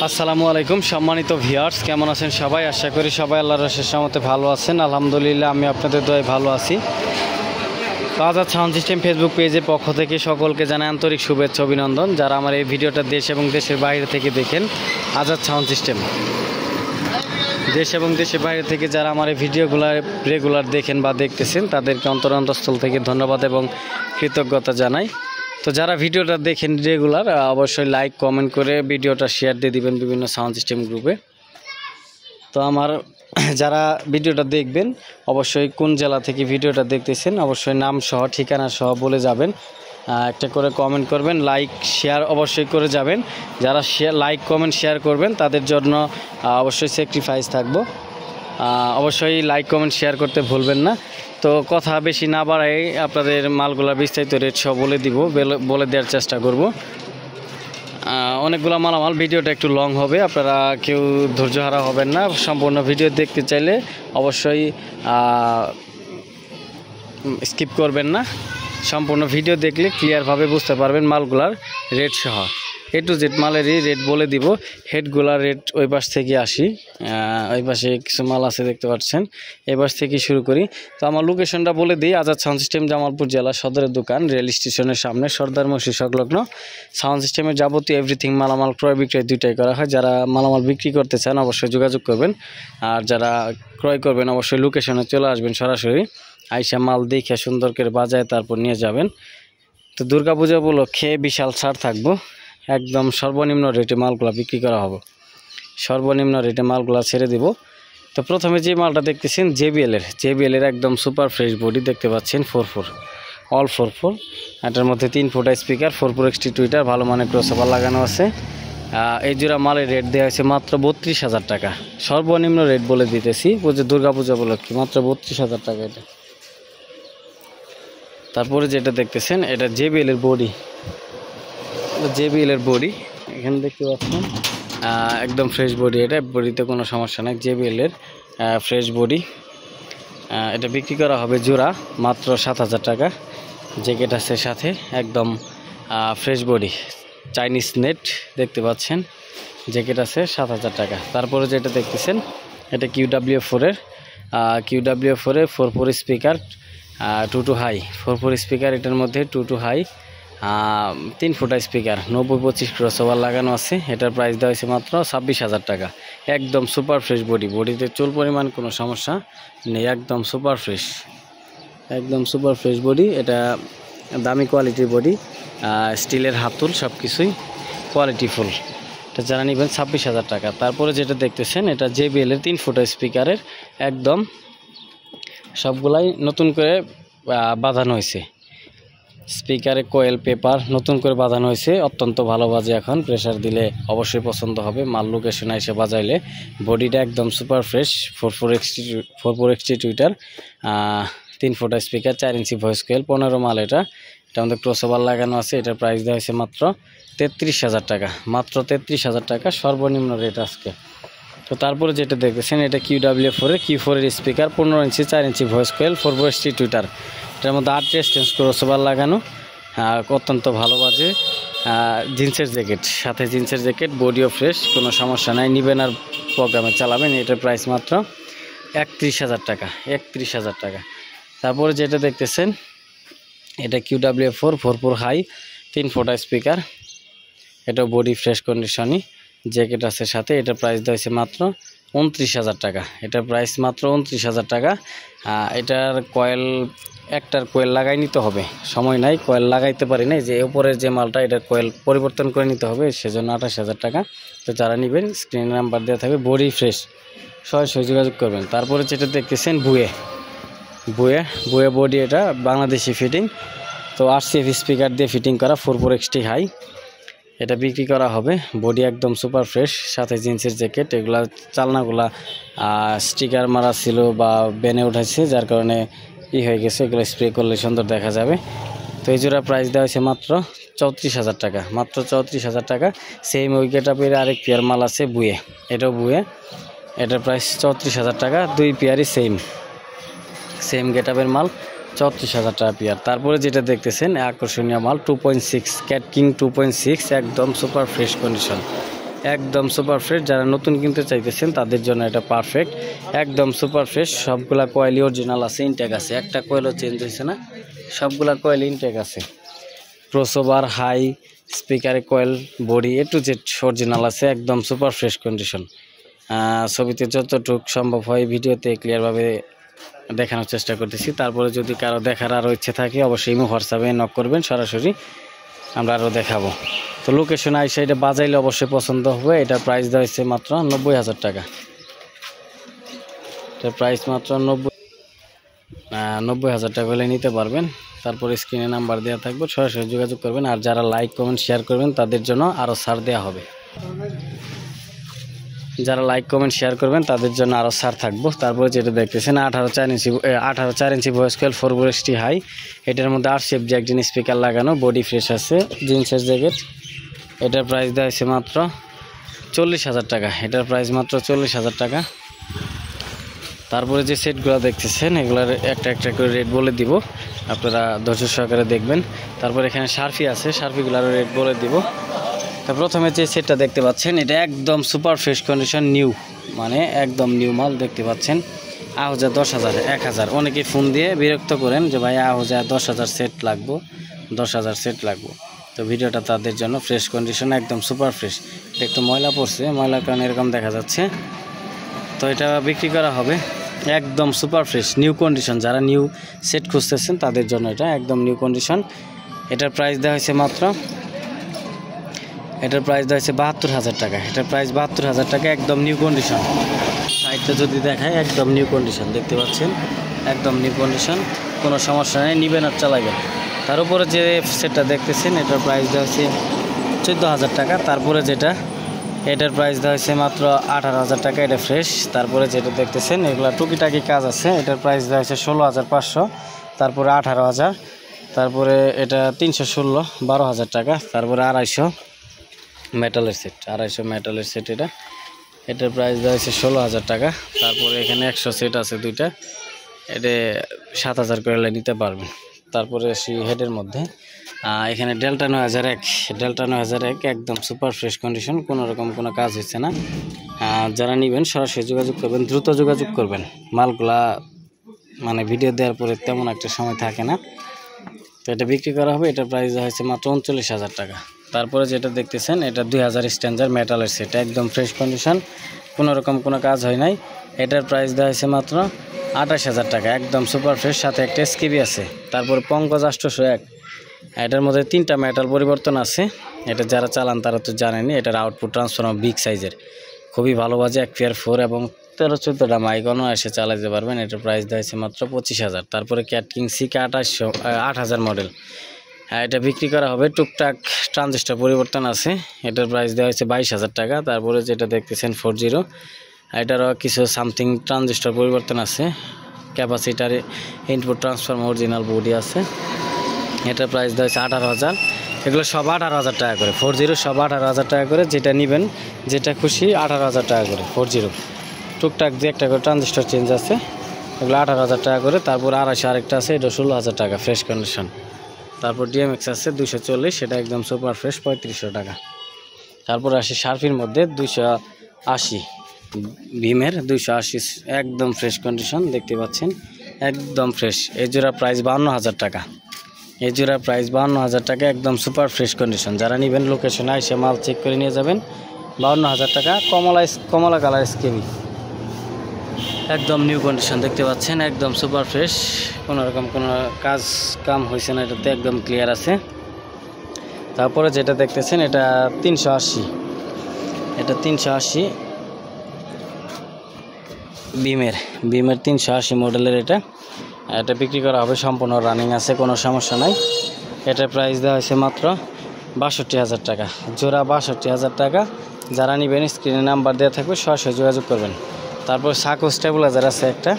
আসসালামু আলাইকুম সম্মানিত ভিউয়ার্স, কেমন আছেন সবাই? আশা করি সবাই আল্লাহর অশেষ রহমতে ভালো আছেন। আলহামদুলিল্লাহ আমি আপনাদের দয়ায় ভালো আছি। আজাদ সাউন্ড সিস্টেম ফেসবুক পেজের পক্ষ থেকে সকলকে জানাই আন্তরিক শুভেচ্ছা অভিনন্দন। যারা আমার এই ভিডিওটা দেশ এবং দেশের বাইরে থেকে দেখেন, আজাদ সাউন্ড সিস্টেম দেশ এবং দেশের বাইরে থেকে যারা আমার এই ভিডিওগুলো রেগুলার দেখেন বা দেখতেছেন, তাদেরকে অন্তরস্থল থেকে ধন্যবাদ এবং কৃতজ্ঞতা জানাই। তো যারা ভিডিওটা দেখেন রেগুলার, অবশ্যই লাইক কমেন্ট করে ভিডিওটা শেয়ার দিয়ে দিবেন বিভিন্ন সাউন্ড সিস্টেম গ্রুপে। তো আমার যারা ভিডিওটা দেখবেন, অবশ্যই কোন জেলা থেকে ভিডিওটা দেখতেছেন অবশ্যই নাম সহ ঠিকানা সহ বলে যাবেন। একটা করে কমেন্ট করবেন, লাইক শেয়ার অবশ্যই করে যাবেন। যারা লাইক কমেন্ট শেয়ার করবেন তাদের জন্য অবশ্যই স্যাক্রিফাইস থাকবো। অবশ্যই লাইক কমেন্ট শেয়ার করতে ভুলবেন না। তো কথা বেশি না বাড়াই আপনাদের মালগুলা বিস্তারিত রেট সব বলে দেওয়ার চেষ্টা করব। অনেকগুলো মালামাল, ভিডিওটা একটু লং হবে, আপনারা কেউ ধৈর্য হারা হবেন না। সম্পূর্ণ ভিডিও দেখতে চাইলে অবশ্যই স্কিপ করবেন না। সম্পূর্ণ ভিডিও দেখলে ক্লিয়ারভাবে বুঝতে পারবেন মালগুলার রেট সহ। এ টু জেড মালেরই রেট বলে দিব। হেডগুলার রেট ওই পাশ থেকে আসি, ওই পাশে কিছু মাল আছে দেখতে পাচ্ছেন, এই পাশ থেকে শুরু করি। তো আমার লোকেশনটা বলে দিই, আজাদ সাউন্ড সিস্টেম জামালপুর জেলা সদরের দোকান, রেল স্টেশনের সামনে, সর্দার মসজিদ সংলগ্ন। সাউন্ড সিস্টেমের যাবতীয় এভরিথিং মালামাল ক্রয় বিক্রয় দুইটাই করা হয়। যারা মালামাল বিক্রি করতে চান অবশ্যই যোগাযোগ করবেন, আর যারা ক্রয় করবেন অবশ্যই লোকেশনে চলে আসবেন সরাসরি। আইসা মাল দেখে সুন্দর করে বাজায় তারপর নিয়ে যাবেন। তো দুর্গাপূজা উপলক্ষে বিশাল ছাড় থাকবো, একদম সর্বনিম্ন রেটে মালগুলা বিক্রি করা হবে, সর্বনিম্ন রেটে মালগুলা ছেড়ে দিব। তো প্রথমে যে মালটা দেখতেছেন জেবিএলের একদম সুপার ফ্রেশ বডি দেখতে পাচ্ছেন, 4-4 অল 4-4। এটার মধ্যে 3 ফুট স্পিকার, 4-4 XT টুইটার, ভালো মানের ক্রসওভার লাগানো আছে। এই জোড়া মালের রেট দেওয়া হয়েছে মাত্র 32,000 টাকা, সর্বনিম্ন রেট বলে দিতেছি। দুর্গাপূজা উপলক্ষে মাত্র 32,000 টাকা এটা। তারপরে যেটা দেখতেছেন এটা জেবিএলের বডি, এখানে দেখতে পাচ্ছেন একদম ফ্রেশ বডি। এটা বডিতে কোনো সমস্যা নেই, জেবিএলের ফ্রেশ বডি। এটা বিক্রি করা হবে জোড়া মাত্র 7,000 টাকা। জ্যাকেট আছে সাথে, একদম ফ্রেশ বডি, চাইনিজ নেট দেখতে পাচ্ছেন, জ্যাকেট আছে 7,000 টাকা। তারপরে যেটা দেখতেছেন এটা QW4-এর 4-4 স্পিকার, 2 হাই 4-4 স্পিকার। এটার মধ্যে 2 হাই 3 ফুট স্পিকার, 90-25 ক্রসওভার লাগানো আছে। এটার প্রাইস দেওয়া হয়েছে মাত্র 26,000 টাকা। একদম সুপার ফ্রেশ বডি, বডিতে চুল পরিমাণ কোনো সমস্যা নেই, একদম সুপার ফ্রেশ বডি। এটা দামি কোয়ালিটির বডি, স্টিলের হাতুল, সব কিছুই কোয়ালিটিফুল। এটা যারা নেবেন 26,000 টাকা। তারপরে যেটা দেখতেছেন এটা জেবিএলের 3 ফুট স্পিকারের, একদম সবগুলাই নতুন করে বাঁধানো হয়েছে। স্পিকারে কোয়েল পেপার নতুন করে বাঁধানো হয়েছে, অত্যন্ত ভালো বাজে। এখন প্রেসার দিলে অবশ্যই পছন্দ হবে, মাল লোকেশনে এসে বাজাইলে। বডিটা একদম super fresh, 4-4 XT Twitter, 3 foot speaker, 4 inch voice কোয়েল, 15 মাল। এটা আমাদের ক্রসওভার লাগানো আছে। এটার প্রাইস দেওয়া হয়েছে মাত্র 33,000 টাকা, মাত্র 33,000 টাকা সর্বনিম্ন রেট আজকে। তো তারপরে যেটা দেখতেছেন এটা Q4-এর স্পিকার, 15 ইঞ্চি, 4 ইঞ্চি ভয়েস কোয়েল, 4-4 XT টুইটার। এটার মধ্যে 8 রেস্টেন্স ক্রসওভার লাগানো, অত্যন্ত ভালো বাজে। জিন্সের জ্যাকেট সাথে, জিন্সের জ্যাকেট, বডিও ফ্রেশ, কোনো সমস্যা নাই, নিবেন আর প্রোগ্রামে চালাবেন। এটার প্রাইস মাত্র 31,000 টাকা, 31,000 টাকা। তারপরে যেটা দেখতেছেন এটা QW4 হাই, 3 ফুট স্পিকার, এটা বডি ফ্রেশ কন্ডিশনই, জ্যাকেট আছে সাথে। এটার প্রাইস দেওয়া হয়েছে মাত্র 29,000 টাকা, এটার প্রাইস মাত্র 29,000 টাকা। এটার একটার কোয়েল লাগাই নিতে হবে, সময় নাই, কোয়েল লাগাইতে পারি না, যে উপরের যে মালটা এটার কোয়েল পরিবর্তন করে নিতে হবে, সেজন্য 28,000 টাকা। তো যারা নেবেন স্ক্রিনে নাম্বার দেওয়া থাকবে, বডি ফ্রেশ, সরাসরি যোগাযোগ করবেন। তারপরে যেটা দেখতেছেন বুয়ে বডি, এটা বাংলাদেশি ফিটিং, তো RCF স্পিকার দিয়ে ফিটিং করা, 4-4 XT হাই। এটা বিক্রি করা হবে, বডি একদম সুপার ফ্রেশ, সাথে জিন্সের জ্যাকেট। এগুলা চালনাগুলা স্টিকার মারা ছিল বা বেনে উঠাইছে, যার কারণে হয়ে গেছে, এগুলো স্প্রে করলে সুন্দর দেখা যাবে। তো এই জোড়া প্রাইস দেওয়া হয়েছে মাত্র 34,000 টাকা, মাত্র 34,000 টাকা। সেম ওই গেটআপের আরেক পেয়ার মাল আছে এটাও বুয়ে, এটার প্রাইস 34,000 টাকা। 2 পেয়ারই সেম গেটআপের মাল, 34,000 টাকা পেয়ার। তারপরে যেটা দেখতেছেন আকর্ষণীয় মাল, 2.6 ক্যাট কিং 2.6, একদম সুপার ফ্রেশ কন্ডিশন, একদম সুপার ফ্রেশ। যারা নতুন কিনতে চাইতেছেন তাদের জন্য এটা পারফেক্ট, একদম সুপার ফ্রেশ। সবগুলা কয়েলই অরিজিনাল আছে, ইনটেক আছে, একটা কয়েলও চেঞ্জ হয়েছে না, সবগুলা কয়েল ইনটেক আছে। ক্রসওভার, হাই, স্পিকারে coil, body A to Z original আছে, একদম সুপার ফ্রেশ কন্ডিশন। ছবিতে যতটুকু সম্ভব হয় ভিডিওতে ক্লিয়ারভাবে দেখানোর চেষ্টা করতেছি। তারপরে যদি কারো দেখার আরও ইচ্ছে থাকে অবশ্যই ইমো হোয়াটসঅ্যাপে নক করবেন, সরাসরি আমরা আরও দেখাবো। তো লোকেশন আইসা এটা বাজাইলে অবশ্যই পছন্দ হবে। এটার প্রাইস দেওয়া হয়েছে মাত্র 90,000 টাকা। এটার প্রাইস মাত্র 90,000 টাকা হলে নিতে পারবেন। তারপরে স্ক্রিনে নাম্বার দেওয়া থাকবে, সরাসরি যোগাযোগ করবেন। আর যারা লাইক কমেন্ট শেয়ার করবেন তাদের জন্য আরও ছাড় দেওয়া হবে। যারা লাইক কমেন্ট শেয়ার করবেন তাদের জন্য আরও ছাড় থাকবো। তারপরে যেটা দেখতেছেন 18 inch voice coil 4ST high. এটার মধ্যে RCF জ্যাক স্পিকার লাগানো, বডি ফ্রেশ আছে, জিন্সের জ্যাকেট। এটার প্রাইস দেওয়া হয়েছে মাত্র 40,000 টাকা। এটার প্রাইস মাত্র 40,000 টাকা। তারপরে যে সেটগুলো দেখতেছেন এগুলোর একটা একটা করে রেট বলে দিব, আপনারা ধৈর্য সহকারে দেখবেন। তারপর এখানে শার্ফি আছে, শার্ফিগুলোর রেট বলে দিব। তো প্রথমে যে সেটটা দেখতে পাচ্ছেন এটা একদম সুপার ফ্রেশ কন্ডিশন, নিউ, মানে একদম নিউ মাল দেখতে পাচ্ছেন। আহুজা 10,000, 1,000, অনেকে ফোন দিয়ে বিরক্ত করেন যে ভাই আহুজা 10,000 সেট লাগবো, 10,000 সেট লাগবো। তো ভিডিওটা তাদের জন্য, ফ্রেশ কন্ডিশন একদম সুপার ফ্রেশ। এটা একটু ময়লা পড়ছে, ময়লার কারণে এরকম দেখা যাচ্ছে। তো এটা বিক্রি করা হবে একদম সুপার ফ্রেশ নিউ কন্ডিশন। যারা নিউ সেট খুঁজতেছেন তাদের জন্য এটা একদম নিউ কন্ডিশন। এটার প্রাইস দেওয়া হয়েছে মাত্র 72,000 টাকা। এটার প্রাইস 72,000 টাকা, একদম নিউ কন্ডিশন। সাইডটা যদি দেখায় একদম নিউ কন্ডিশন দেখতে পাচ্ছেন, একদম নিউ কন্ডিশন, কোনো সমস্যা নেই, নিবেন আর চালাবেন। তার উপরে যে সেটটা দেখতেছেন এটার প্রাইস দেওয়া হয়েছে 14,000 টাকা। তারপরে যেটা এটার প্রাইস দেওয়া হয়েছে মাত্র 18,000 টাকা, এটা ফ্রেশ। তারপরে যেটা দেখতেছেন এগুলো টুকিটাকি কাজ আছে, এটার প্রাইস দেওয়া হয়েছে 16,500, তারপরে 18,000, তারপরে এটা 316, 12,000 টাকা। তারপরে 250 মেটালের সেট, 250 মেটালের সেট এটার প্রাইস দেওয়া হয়েছে 16,000 টাকা। তারপরে এখানে 100 সেট আছে দুইটা, এটা 7,000 করে নিতে পারবেন। তারপরে আসি হেডের মধ্যে, এখানে ডেল্টা 9001 একদম সুপার ফ্রেশ কন্ডিশন, কোনো রকম কোনো কাজ হচ্ছে না। যারা নেবেন সরাসরি যোগাযোগ করবেন, দ্রুত যোগাযোগ করবেন। মালগুলা মানে ভিডিও দেওয়ার পরে তেমন একটা সময় থাকে না। তো এটা বিক্রি করা হবে, এটার প্রাইস হয়েছে মাত্র 39,000 টাকা। তারপরে যেটা দেখতেছেন এটা 2000 স্ট্যান্ডার্ড মেটালের সেট, একদম ফ্রেশ কন্ডিশন, কোনো রকম কোনো কাজ হয় নাই। এটার প্রাইস দেওয়া হয়েছে মাত্র 28,000 টাকা, একদম সুপার ফ্রেশ, সাথে একটা SKB আছে। তারপরে পঙ্কজ 801, এটার মধ্যে 3টা মেটাল পরিবর্তন আছে। এটা যারা চালান তারা তো জানেনি। এটার আউটপুট ট্রান্সফর্মার বিগ সাইজের, খুবই ভালো বাজে, 1 পেয়ার 4 এবং 13-14টা মাইক এসে চালাতে পারবেন। এটার প্রাইস দেওয়া হয়েছে মাত্র 25,000। তারপরে ক্যাটকিং সিকে 8000 মডেল, এটা বিক্রি করা হবে। টুকটাক ট্রানজিস্টার পরিবর্তন আছে, এটার প্রাইস দেওয়া হয়েছে 22,000 টাকা। তারপরে যেটা দেখতেছেন 40, এটারও কিছু সামথিং ট্রানজিস্টার পরিবর্তন আছে। ক্যাপাসিটারে ইনপুট ট্রান্সফর্মার অরিজিনাল বডি আছে। এটার প্রাইস দেওয়া হয়েছে 18,000। এগুলো সব 18,000 টাকা করে, 40 সব 18,000 টাকা করে। যেটা নেবেন যেটা খুশি 18,000 টাকা করে 40। টুকটাক যে একটা করে ট্রানজিস্টার চেঞ্জ আছে, এগুলো 18,000 টাকা করে। তারপর 250 আরেকটা আছে, এটা 16,000 টাকা ফ্রেশ কন্ডিশন। তারপর DMX আছে 240, সেটা একদম সুপার ফ্রেশ 3500 টাকা। তারপর আসি শার্ফির মধ্যে 280, ভীমের 280 একদম ফ্রেশ কন্ডিশন দেখতে পাচ্ছেন, একদম ফ্রেশ। এই জোড়া প্রাইস 52,000 টাকা। এই জোড়ার প্রাইস 52,000 টাকা, একদম সুপার ফ্রেশ কন্ডিশন। যারা নেবেন লোকেশনে এসে মাল চেক করে নিয়ে যাবেন। 52,000 টাকা। কমলা কালার SKB, একদম নিউ কন্ডিশন দেখতে পাচ্ছেন, একদম সুপার ফ্রেশ, কোনো রকম কোনো কাজ কাম হয়েছে না, এটাতে একদম ক্লিয়ার আছে। তারপরে যেটা দেখতেছেন এটা 380, এটা 380 ভীমের 380 মডেলের। এটা বিক্রি করা হবে, সম্পূর্ণ রানিং আছে, কোনো সমস্যা নাই। এটার প্রাইস দেওয়া হয়েছে মাত্র 62,000 টাকা, জোড়া 62,000 টাকা। যারা নেবেন স্ক্রিনে নাম্বার দেওয়া থাকবে, সরাসরি যোগাযোগ করবেন। তারপর সাকো স্টেবিলাইজার আছে একটা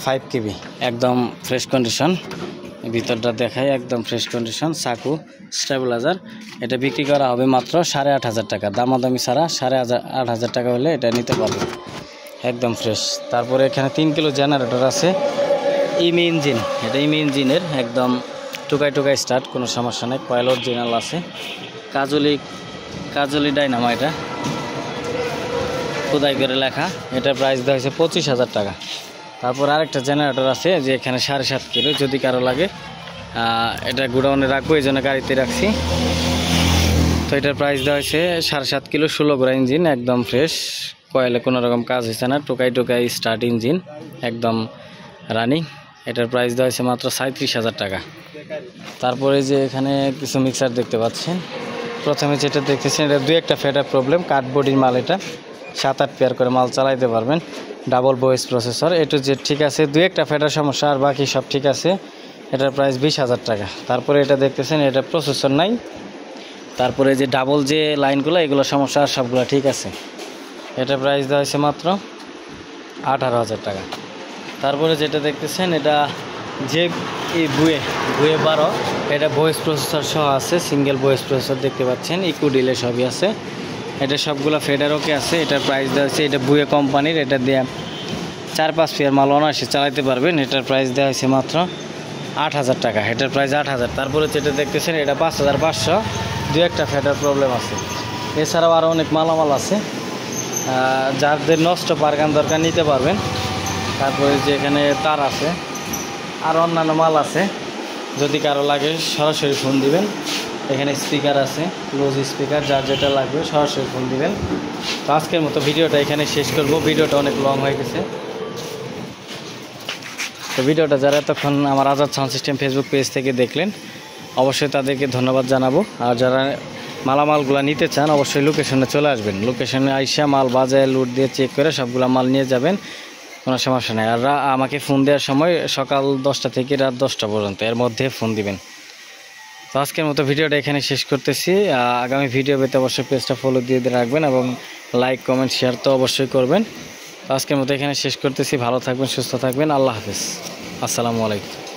5 KB, একদম ফ্রেশ কন্ডিশন, ভিতরটা দেখায় একদম ফ্রেশ কন্ডিশন। সাকো স্টেবিলাইজার, এটা বিক্রি করা হবে মাত্র 8,500 টাকা, দামাদামি ছাড়া 8,500 টাকা হলে এটা নিতে পারবে, একদম ফ্রেশ। তারপরে এখানে 3 কিলো জেনারেটর আছে, ইমি ইঞ্জিন, এটা ইমি ইঞ্জিনের, একদম টুকাই স্টার্ট, কোনো সমস্যা নেই, কয়েল অরিজিনাল আছে। কাজলি কাজলি ডাইনামা, এটা খোদাই করে লেখা। এটার প্রাইস দেওয়া হয়েছে 25,000 টাকা। তারপর আরেকটা জেনারেটর আছে যে এখানে 7.5 কিলো, যদি কারো লাগে এটা গোডাউনে রাখবো, এই জন্য গাড়িতে রাখছি। তো এটার প্রাইস দেওয়া হয়েছে 7.5 কিলো, 16 গোড়া ইঞ্জিন, একদম ফ্রেশ, কয়েলে কোনো রকম কাজ হয়েছে না, টোকাই স্টার্ট ইঞ্জিন, একদম রানিং। এটার প্রাইস দেওয়া হয়েছে মাত্র 37,000 টাকা। তারপরে যে এখানে কিছু মিক্সার দেখতে পাচ্ছেন। প্রথমে যেটা দেখতেছেন এটা 2-1টা ফেটার প্রবলেম, কাঠবোর্ডির মাল, এটা 7-8 পেয়ার করে মাল চালাইতে পারবেন। ডাবল ভয়েস প্রসেসর, এটু যে ঠিক আছে, 2-1টা ফেটার সমস্যা, আর বাকি সব ঠিক আছে। এটার প্রাইস 20,000 টাকা। তারপরে এটা দেখতেছেন এটা প্রসেসর নাই, তারপরে যে ডাবল যে লাইনগুলো এগুলো সমস্যা, আর সবগুলো ঠিক আছে। এটার প্রাইস দেওয়া হয়েছে মাত্র 18,000 টাকা। তারপরে যেটা দেখতেছেন এটা যে এই বুয়ে 12, এটা ভয়েস প্রসেসর সহ আছে, সিঙ্গেল ভয়েস প্রসেসর দেখতে পাচ্ছেন, ইকো ডিলে সবই আছে। এটা সবগুলো ফেডার ওকে আছে। এটার প্রাইস দেওয়া হয়েছে, এটা বুয়ে কোম্পানির, এটা দিয়ে 4-5 পেয়ার মাল অনায়াসে চালাতে পারবেন। এটার প্রাইস দেওয়া হয়েছে মাত্র 8,000 টাকা। এটার প্রাইস 8,000। তারপরে যেটা দেখতেছেন এটা 5,500, 2-1টা ফেডার প্রবলেম আছে। এছাড়াও আরও অনেক মালামাল আছে, যাদের নষ্ট পারগান দরকার নিতে পারবেন। তারপরে যে এখানে তার আছে, আর অন্যান্য মাল আছে, যদি কারো লাগে সরাসরি ফোন দিবেন। এখানে স্পিকার আছে, ক্লোজ স্পিকার, যার যেটা লাগবে সরাসরি ফোন দিবেন। তো আজকের মতো ভিডিওটা এখানে শেষ করব, ভিডিওটা অনেক লং হয়ে গেছে। তো ভিডিওটা যারা এতক্ষণ আমার Azad sound system Facebook page থেকে দেখলেন, অবশ্যই তাদেরকে ধন্যবাদ জানাবো। আর যারা মালামালগুলো নিতে চান অবশ্যই লোকেশনে চলে আসবেন। লোকেশনে আইসা মাল বাজায় লুট দিয়ে চেক করে সবগুলো মাল নিয়ে যাবেন, কোনো সমস্যা নেই। আর আমাকে ফোন দেওয়ার সময় সকাল 10টা থেকে রাত 10টা পর্যন্ত, এর মধ্যে ফোন দিবেন। তো আজকের মতো ভিডিওটা এখানে শেষ করতেছি। আগামী ভিডিও পেতে অবশ্যই পেজটা ফলো দিয়ে রাখবেন এবং লাইক কমেন্ট শেয়ার তো অবশ্যই করবেন। তো আজকের মতো এখানে শেষ করতেছি। ভালো থাকবেন, সুস্থ থাকবেন, আল্লাহ হাফেজ, আসসালামু আলাইকুম।